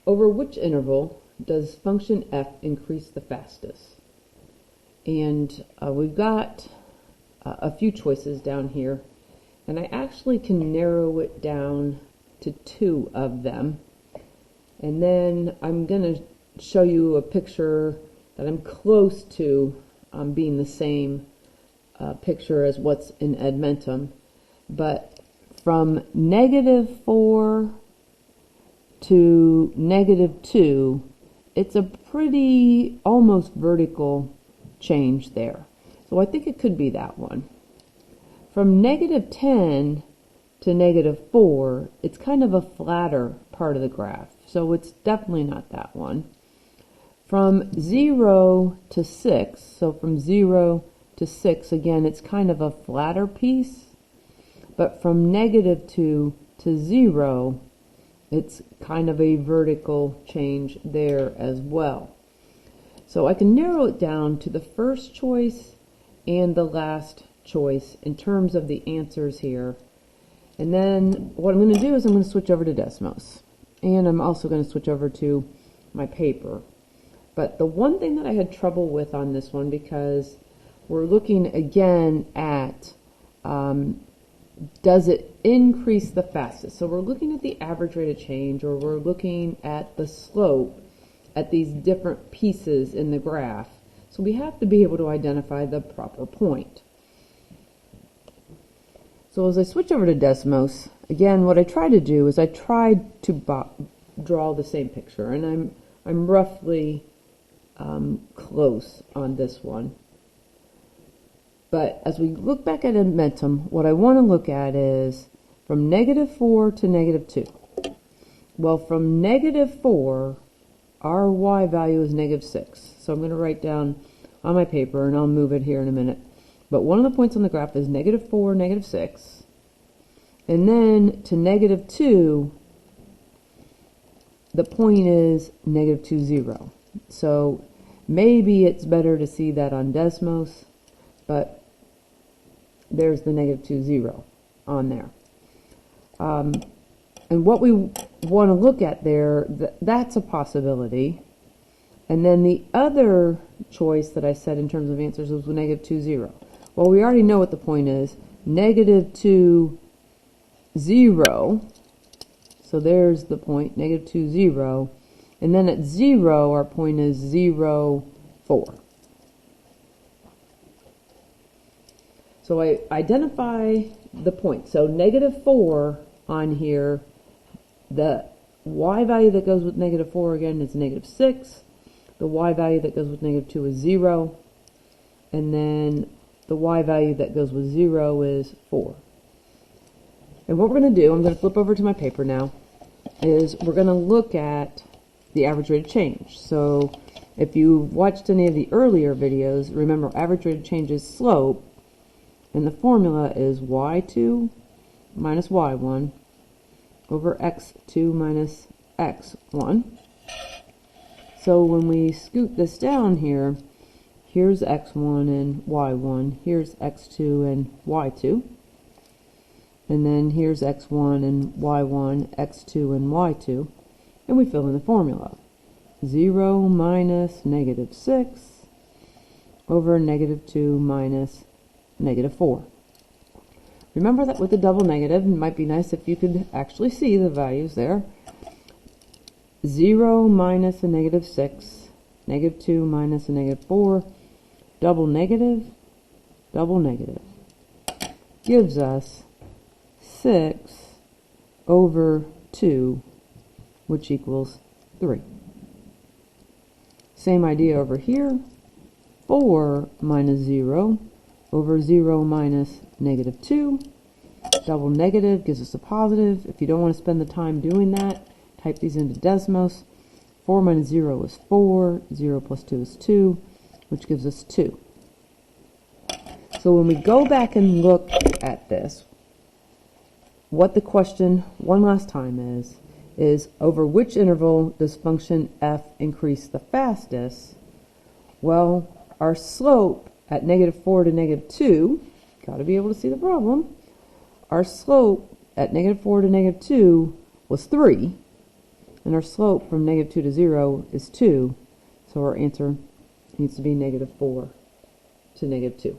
Over which interval does function f increase the fastest? And we've got a few choices down here, and I actually can narrow it down to 2 of them. And then I'm going to show you a picture that I'm close to being the same picture as what's in Edmentum. But from -4 to -2, it's a pretty almost vertical change there. So I think it could be that one. From -10 to -4, it's kind of a flatter part of the graph. So it's definitely not that one. From 0 to 6, so from 0 to 6, again, it's kind of a flatter piece. But from -2 to 0, it's kind of a vertical change there as well. So I can narrow it down to the first choice and the last choice in terms of the answers here. And then what I'm going to do is I'm going to switch over to Desmos. And I'm also going to switch over to my paper. But the one thing that I had trouble with on this one, because we're looking again at does it increase the fastest? So we're looking at the average rate of change, or we're looking at the slope at these different pieces in the graph. So we have to be able to identify the proper point. So as I switch over to Desmos, again, what I try to do is I tried to draw the same picture, and I'm roughly close on this one. But as we look back at Edmentum, what I want to look at is from -4 to -2. Well, from -4, our y value is -6. So I'm going to write down on my paper, and I'll move it here in a minute. But one of the points on the graph is -4, -6. And then to -2, the point is -2, 0. So maybe it's better to see that on Desmos, but there's the -2, 0 on there. And what we want to look at there, that's a possibility. And then the other choice that I said in terms of answers was -2, 0. Well, we already know what the point is. -2, 0. So there's the point, -2, 0. And then at 0, our point is 0, 4. So I identify the point. So -4 on here, the y value that goes with -4 again is -6. The y value that goes with -2 is 0. And then the y value that goes with 0 is 4. And what we're going to do, I'm going to flip over to my paper now, is we're going to look at the average rate of change. So if you watched any of the earlier videos, remember average rate of change is slope, and the formula is y2 minus y1 over x2 minus x1. So when we scoot this down here, here's x1 and y1, here's x2 and y2, and then here's x1 and y1, x2 and y2, and we fill in the formula. 0 minus -6 over -2 minus -4. Remember that with the double negative, it might be nice if you could actually see the values there. 0 minus a -6, -2 minus a -4, double negative, gives us 6 over 2, which equals 3. Same idea over here. 4 minus 0 over 0 minus -2. Double negative gives us a positive. If you don't want to spend the time doing that, type these into Desmos. 4 minus 0 is 4. 0 plus 2 is 2, which gives us 2. So when we go back and look at this, what the question one last time is over which interval does function f increase the fastest? Well, our slope at -4 to -2, got to be able to see the problem. Our slope at -4 to -2 was 3, And our slope from negative 2 to 0 is 2, so our answer needs to be negative 4 to negative 2.